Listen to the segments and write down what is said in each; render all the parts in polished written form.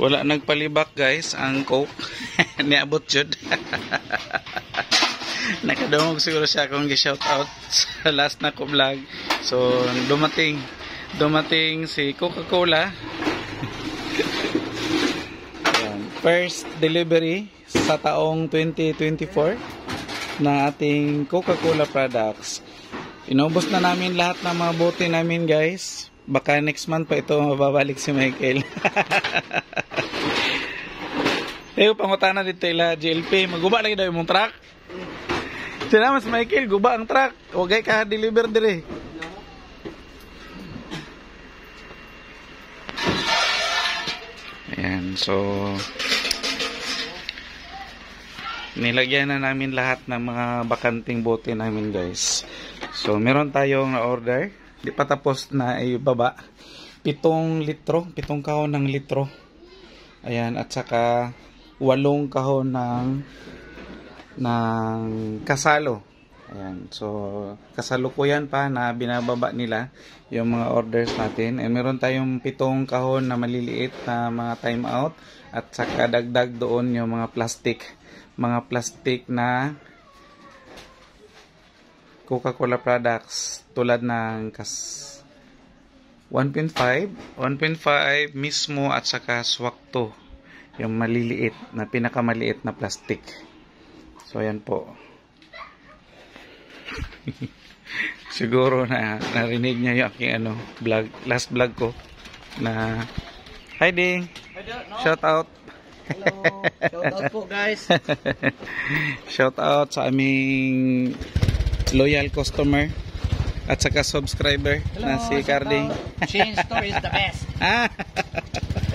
Wala nagpalibak guys ang Coke. Niabot jud. Nakadungog siguro siya kung gi-shout out sa last na ko vlog. So dumating si Coca-Cola. First delivery sa taong 2024 na ating Coca-Cola products. Inubos na namin lahat ng mga bote namin guys. Baka next month pa ito mababalik si Michael. Tayo pangutana dito ila GLP. Maguba lagi daw yung truck. Sinamas Michael, guba ang truck. Huwag ka deliver dire. Ayan, so nilagyan na namin lahat ng mga bakanting bote namin guys. So meron tayong na-order. Di pa tapos na ibaba. 7 litro, 7 kahon ng litro. Ayan, at saka 8 kahon ng kasalo. Ayan, so kasalukuyan pa na binababa nila yung mga orders natin. Meron tayong 7 kahon na maliliit na mga time out at saka dagdag doon yung mga plastic na Coca-Cola products tulad ng 1.5 mismo at saka swakto, yung maliliit na pinakamaliit na plastic. So ayan po. Siguro na narinig niya yung aking vlog, last vlog ko na hi Ding. Shout out. Hello. Shout out po guys. Shout out sa aming loyal customer at saka subscriber. Hello, na si Carding. Chain Store is the best.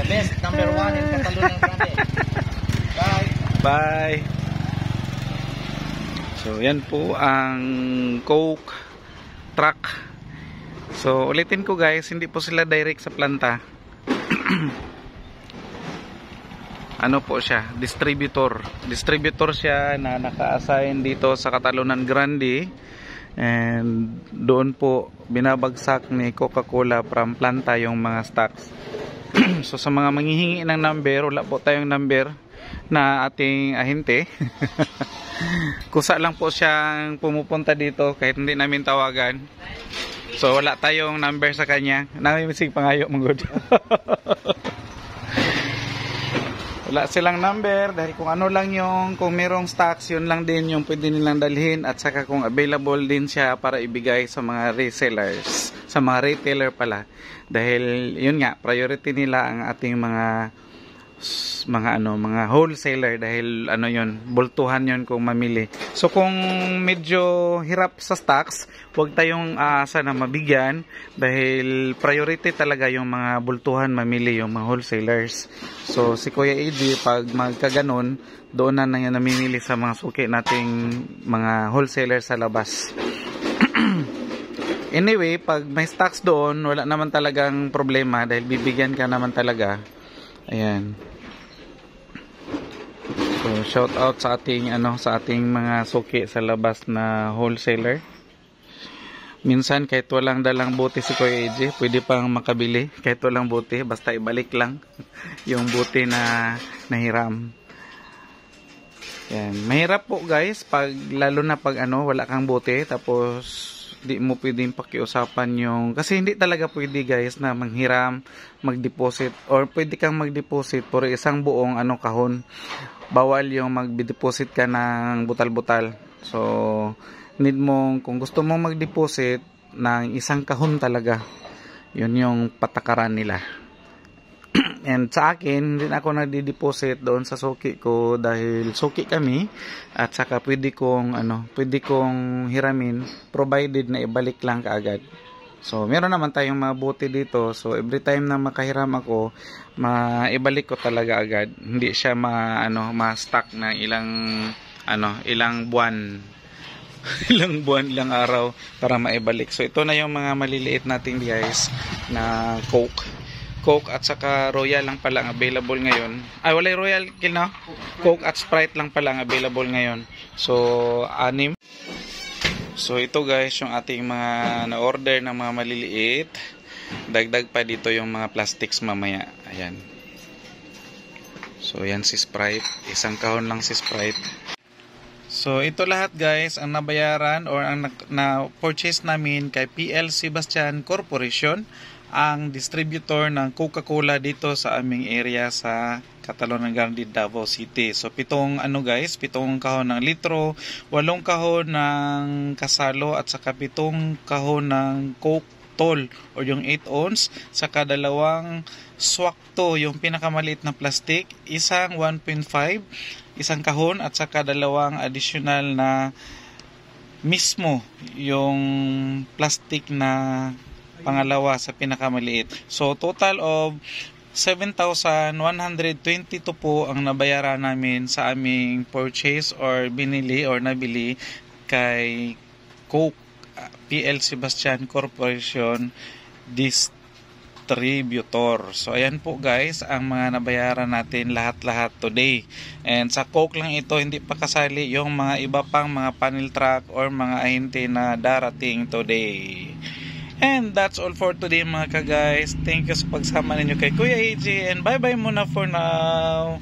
The best, number 1 in Catalonia Grande. Bye. Bye. So yan po ang Coke truck. So ulitin ko guys, hindi po sila direct sa planta. Ano po siya, distributor siya na naka-assign dito sa Catalonia Grande, and doon po binabagsak ni Coca-Cola from planta yung mga stocks. So sa mga manghihingi ng number, wala po tayong number na ating ahente. Kusa lang po siyang pumupunta dito kahit hindi namin tawagan. So wala tayong number sa kanya. Namimisig pangayo mong good. Wala silang number dahil kung ano lang yung, kung merong stocks, yun lang din yung pwede nilang dalhin, at saka kung available din siya para ibigay sa mga resellers, sa mga retailer pala. Dahil yun nga, priority nila ang ating mga wholesaler dahil yun, bultuhan yun kung mamili. So kung medyo hirap sa stocks, huwag tayong aasa na mabigyan dahil priority talaga yung mga bultuhan mamili, yung mga wholesalers. So si Kuya AJ pag magkaganon, doon na namimili sa mga suki nating mga wholesalers sa labas. Anyway, pag may stocks doon, wala naman talagang problema dahil bibigyan ka naman talaga. Ayan. So shout out sa ating mga suki sa labas na wholesaler. Minsan kahit walang dalang bote si Kuya AJ, pwede pang makabili kahit walang bote, basta ibalik lang yung bote na nahiram. Yan, mahirap po guys lalo na pag wala kang bote tapos di mo pwedeng pakiusapan yung, kasi hindi talaga pwede guys na manghiram, mag-deposit, or pwede kang mag-deposit pero isang buong kahon. Bawal yung mag-deposit ka ng butal-butal. So need mo, kung gusto mong mag-deposit ng isang kahon talaga, yun yung patakaran nila. And sa akin, hindi ako nagdi-deposit doon sa suki ko dahil suki kami, at saka pwede kong hiramin provided na ibalik lang kaagad. So meron naman tayong mga bote dito, so every time na makahiram ako, maibalik ko talaga agad. Hindi siya ma-stock na ilang buwan. ilang araw para maibalik. So ito na yung mga maliliit nating guys na Coke at saka Royal lang pala ang available ngayon. Ay, wala Royal na. Coke at Sprite lang pala ang available ngayon. So 6. So ito guys yung ating mga na-order ng mga maliliit. Dagdag pa dito yung mga plastics mamaya. Ayan. So yan si Sprite, isang kahon lang si Sprite. So ito lahat guys ang nabayaran or ang na-purchase namin kay PL Sebastian Corporation, ang distributor ng Coca-Cola dito sa aming area sa Catalonia Grande, Davao City. So pitong kahon ng litro, 8 kahon ng Kasalo at saka 7 kahon ng Coke Tall o yung 8 ounce, saka 2 Swakto yung pinakamaliit na plastic, isang 1.5 isang kahon at saka 2 additional na mismo yung plastic na pangalawa sa pinakamaliit. So total of 7,122 po ang nabayaran namin sa aming purchase or binili or nabili kay Coke PL Sebastian Corporation Distributor. So ayan po guys ang mga nabayaran natin lahat-lahat today. And sa Coke lang ito, hindi pa kasali yung mga iba pang mga panel truck or mga ahente na darating today. And that's all for today mga ka-guys. Thank you sa pagsama ninyo kay Kuya AJ and bye bye muna for now.